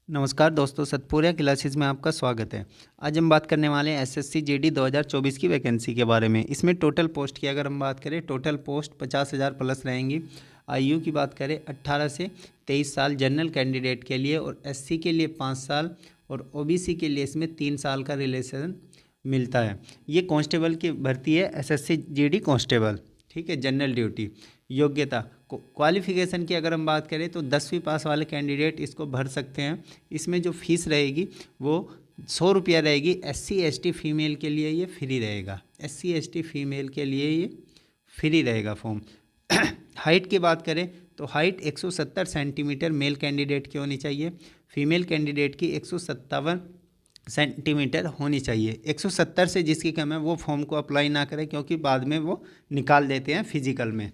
नमस्कार दोस्तों, सतपुरिया क्लासेस में आपका स्वागत है। आज हम बात करने वाले हैं एसएससी जीडी 2024 की वैकेंसी के बारे में। इसमें टोटल पोस्ट की अगर हम बात करें, टोटल पोस्ट 50,000 प्लस रहेंगी। आयु की बात करें 18 से 23 साल जनरल कैंडिडेट के लिए, और एससी के लिए 5 साल और ओबीसी के लिए इसमें 3 साल का रिलेशन मिलता है। ये कांस्टेबल की भर्ती है, एसएससी जीडी कांस्टेबल, ठीक है, जनरल ड्यूटी। योग्यता क्वालिफिकेशन की अगर हम बात करें तो 10वीं पास वाले कैंडिडेट इसको भर सकते हैं। इसमें जो फीस रहेगी वो 100 रुपया रहेगी। एससी एसटी फीमेल के लिए ये फ्री रहेगा। एससी एसटी फीमेल के लिए ये फ्री रहेगा फॉर्म। हाइट की बात करें तो हाइट 170 सेंटीमीटर मेल कैंडिडेट की होनी चाहिए। फीमेल कैंडिडेट की 157 सेंटीमीटर होनी चाहिए। 170 से जिसकी कम है वो फॉर्म को अप्लाई ना करें, क्योंकि बाद में वो निकाल देते हैं फिजिकल में।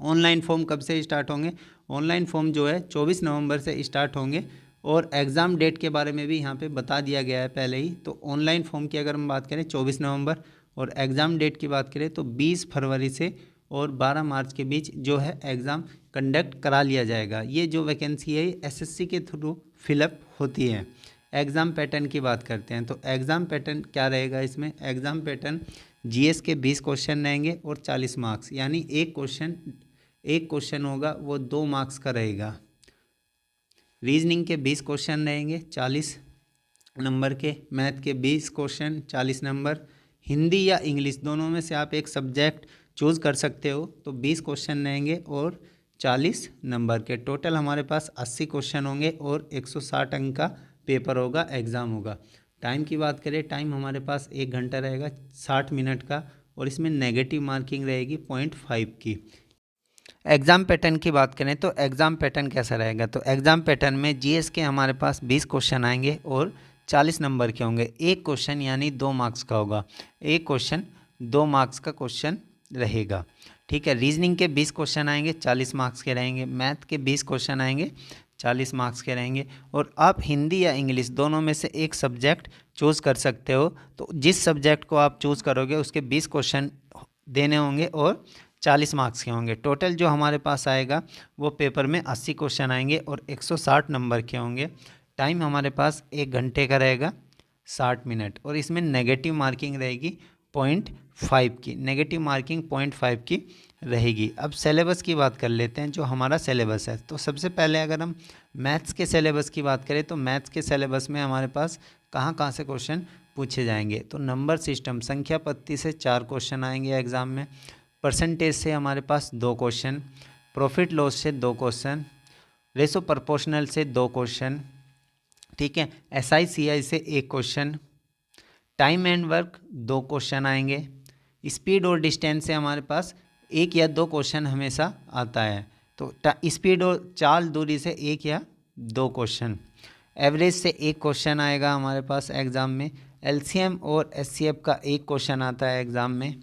ऑनलाइन फॉर्म कब से स्टार्ट होंगे? ऑनलाइन फॉर्म जो है 24 नवंबर से स्टार्ट होंगे, और एग्ज़ाम डेट के बारे में भी यहाँ पे बता दिया गया है पहले ही। तो ऑनलाइन फॉर्म की अगर हम बात करें 24 नवंबर, और एग्ज़ाम डेट की बात करें तो 20 फरवरी से और 12 मार्च के बीच जो है एग्ज़ाम कंडक्ट करा लिया जाएगा। ये जो वैकेंसी है एसएससी के थ्रू फिलअप होती है। एग्ज़ाम पैटर्न की बात करते हैं तो एग्ज़ाम पैटर्न क्या रहेगा इसमें? एग्ज़ाम पैटर्न जीएस के 20 क्वेश्चन रहेंगे और 40 मार्क्स, यानी एक क्वेश्चन होगा वो 2 मार्क्स का रहेगा। रीजनिंग के 20 क्वेश्चन रहेंगे 40 नंबर के। मैथ के 20 क्वेश्चन 40 नंबर। हिंदी या इंग्लिश दोनों में से आप एक सब्जेक्ट चूज़ कर सकते हो, तो 20 क्वेश्चन रहेंगे और 40 नंबर के। टोटल हमारे पास 80 क्वेश्चन होंगे और 160 अंक का पेपर होगा, एग्ज़ाम होगा। टाइम की बात करें, टाइम हमारे पास 1 घंटा रहेगा 60 मिनट का, और इसमें नेगेटिव मार्किंग रहेगी 0.5 की। एग्ज़ाम पैटर्न की बात करें तो एग्ज़ाम पैटर्न कैसा रहेगा? तो एग्ज़ाम पैटर्न में जीएस के हमारे पास 20 क्वेश्चन आएंगे और 40 नंबर के होंगे। एक क्वेश्चन यानी 2 मार्क्स का होगा। एक क्वेश्चन 2 मार्क्स का क्वेश्चन रहेगा, ठीक है। रीजनिंग के 20 क्वेश्चन आएंगे 40 मार्क्स के रहेंगे। मैथ के 20 क्वेश्चन आएंगे 40 मार्क्स के रहेंगे। और आप हिंदी या इंग्लिश दोनों में से एक सब्जेक्ट चूज़ कर सकते हो, तो जिस सब्जेक्ट को आप चूज़ करोगे उसके 20 क्वेश्चन देने होंगे और 40 मार्क्स के होंगे। टोटल जो हमारे पास आएगा वो पेपर में 80 क्वेश्चन आएंगे और 160 नंबर के होंगे। टाइम हमारे पास 1 घंटे का रहेगा 60 मिनट, और इसमें नेगेटिव मार्किंग रहेगी 0.5 की। नेगेटिव मार्किंग 0.5 की रहेगी। अब सिलेबस की बात कर लेते हैं, जो हमारा सिलेबस है। तो सबसे पहले अगर हम मैथ्स के सिलेबस की बात करें तो मैथ्स के सिलेबस में हमारे पास कहाँ कहाँ से क्वेश्चन पूछे जाएंगे? तो नंबर सिस्टम, संख्या पत्ती से 4 क्वेश्चन आएंगे एग्ज़ाम में। परसेंटेज से हमारे पास 2 क्वेश्चन। प्रॉफिट लॉस से 2 क्वेश्चन। रेशो प्रोपोर्शनल से 2 क्वेश्चन, ठीक है। एसआई सीआई से 1 question. Time and work 2 question आएंगे। स्पीड और डिस्टेंस से हमारे पास 1 या 2 क्वेश्चन हमेशा आता है। तो स्पीड और चाल दूरी से 1 या 2 क्वेश्चन। एवरेज से 1 क्वेश्चन आएगा हमारे पास एग्ज़ाम में। एलसीएम और एचसीएफ का 1 क्वेश्चन आता है एग्ज़ाम में।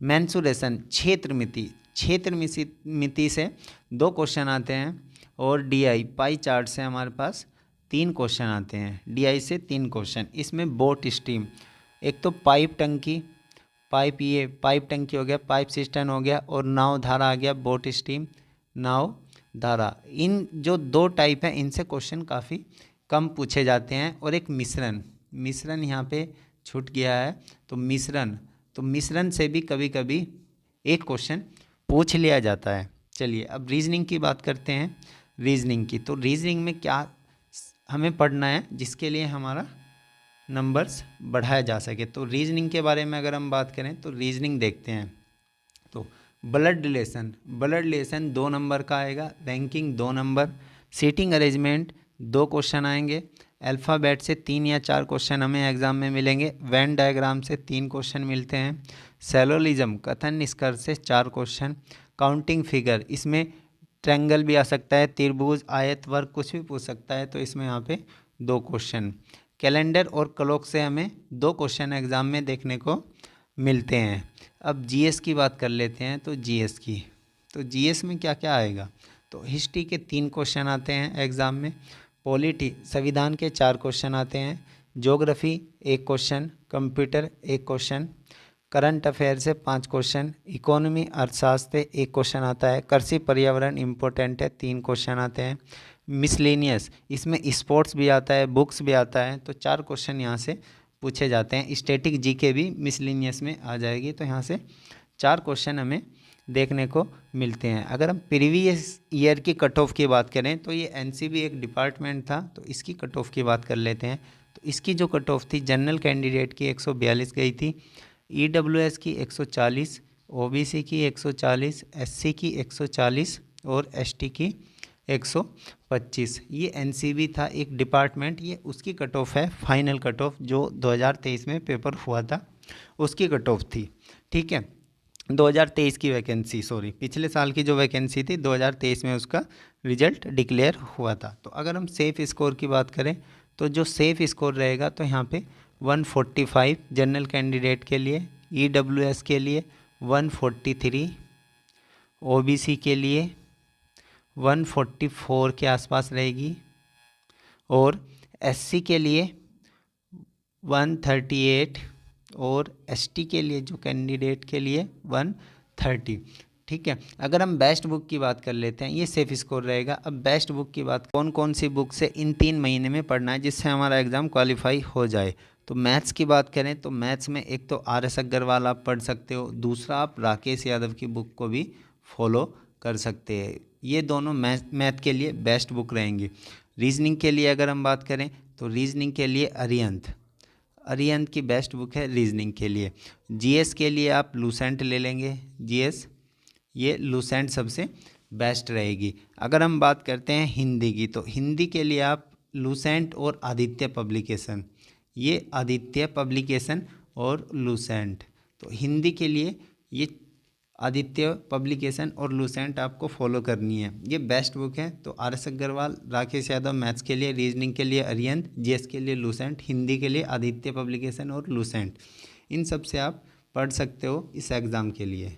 मेंसुरेशन, क्षेत्र मिति से 2 क्वेश्चन आते हैं। और डीआई पाई चार्ट से हमारे पास 3 क्वेश्चन आते हैं। डीआई से 3 क्वेश्चन। इसमें बोट स्ट्रीम, एक तो पाइप टंकी, पाइप टंकी हो गया, पाइप सिस्टम हो गया, और नाव धारा आ गया। बोट स्ट्रीम, नाव धारा, इन जो 2 टाइप हैं इनसे क्वेश्चन काफ़ी कम पूछे जाते हैं। और एक मिश्रण यहाँ पे छूट गया है, तो मिश्रण से भी कभी कभी एक क्वेश्चन पूछ लिया जाता है। चलिए अब रीजनिंग की बात करते हैं। रीजनिंग की, तो रीजनिंग में क्या हमें पढ़ना है जिसके लिए हमारा नंबर्स बढ़ाया जा सके? तो रीजनिंग के बारे में अगर हम बात करें तो रीजनिंग देखते हैं। तो ब्लड रिलेशन 2 नंबर का आएगा। Ranking 2 number. Seating arrangement 2 question आएंगे। अल्फ़ाबेट से 3 या 4 क्वेश्चन हमें एग्जाम में मिलेंगे। वेन डायग्राम से 3 क्वेश्चन मिलते हैं। सेलोलिज्म, कथन निष्कर्ष से 4 क्वेश्चन। काउंटिंग फिगर, इसमें ट्रायंगल भी आ सकता है, त्रिभुज, आयत, वर्ग, कुछ भी पूछ सकता है, तो इसमें यहाँ पे 2 क्वेश्चन। कैलेंडर और क्लॉक से हमें 2 क्वेश्चन एग्जाम में देखने को मिलते हैं। अब जीएस की बात कर लेते हैं। तो जीएस में क्या क्या आएगा? तो हिस्ट्री के 3 क्वेश्चन आते हैं एग्ज़ाम में। पॉलिटी, संविधान के 4 क्वेश्चन आते हैं। Geography 1 question. Computer 1 question. Current affair से 5 क्वेश्चन। इकोनॉमी, अर्थशास्त्र से 1 क्वेश्चन आता है। कृषि पर्यावरण इम्पोर्टेंट है, 3 क्वेश्चन आते हैं। मिसलेनियस, इसमें स्पोर्ट्स भी आता है, बुक्स भी आता है, तो 4 क्वेश्चन यहाँ से पूछे जाते हैं। स्टैटिक जीके भी मिसलेनियस में आ जाएगी, तो यहाँ से 4 क्वेश्चन हमें देखने को मिलते हैं। अगर हम प्रीवियस ईयर की कट ऑफ की बात करें तो ये एनसीबी एक डिपार्टमेंट था, तो इसकी कट ऑफ की बात कर लेते हैं। तो इसकी जो कट ऑफ थी जनरल कैंडिडेट की 142 गई थी, ईडब्ल्यूएस की 140, ओबीसी की 140, एससी की 140 और एसटी की 125। ये एनसीबी था एक डिपार्टमेंट, ये उसकी कट ऑफ है, फाइनल कट ऑफ जो 2023 में पेपर हुआ था उसकी कट ऑफ थी। ठीक है, 2023 की वैकेंसी, सॉरी पिछले साल की जो वैकेंसी थी 2023 में उसका रिजल्ट डिक्लेयर हुआ था। तो अगर हम सेफ स्कोर की बात करें तो जो सेफ स्कोर रहेगा तो यहाँ पे 145 जनरल कैंडिडेट के लिए, ईडब्ल्यूएस के लिए 143, ओबीसी के लिए 144 के आसपास रहेगी और एससी के लिए 138 और एसटी के लिए जो कैंडिडेट के लिए 130। ठीक है, अगर हम बेस्ट बुक की बात कर लेते हैं, ये सेफ स्कोर रहेगा। अब बेस्ट बुक की बात, कौन कौन सी बुक से इन 3 महीने में पढ़ना है जिससे हमारा एग्ज़ाम क्वालिफाई हो जाए। तो मैथ्स की बात करें तो मैथ्स में एक तो आर.एस. अग्रवाल आप पढ़ सकते हो, दूसरा आप राकेश यादव की बुक को भी फॉलो कर सकते हैं। ये दोनों मैथ के लिए बेस्ट बुक रहेंगी। रीजनिंग के लिए अगर हम बात करें तो रीजनिंग के लिए अरिहंत की बेस्ट बुक है रीजनिंग के लिए। जीएस के लिए आप लूसेंट ले लेंगे, जीएस ये लूसेंट सबसे बेस्ट रहेगी। अगर हम बात करते हैं हिंदी की तो हिंदी के लिए आप लूसेंट और आदित्य पब्लिकेशन, ये आदित्य पब्लिकेशन और लूसेंट, तो हिंदी के लिए ये आदित्य पब्लिकेशन और लूसेंट आपको फॉलो करनी है, ये बेस्ट बुक है। तो आर.एस. अग्रवाल, राकेश यादव मैथ्स के लिए, रीजनिंग के लिए अरिहंत, जीएस के लिए लूसेंट, हिंदी के लिए आदित्य पब्लिकेशन और लूसेंट, इन सब से आप पढ़ सकते हो इस एग्ज़ाम के लिए।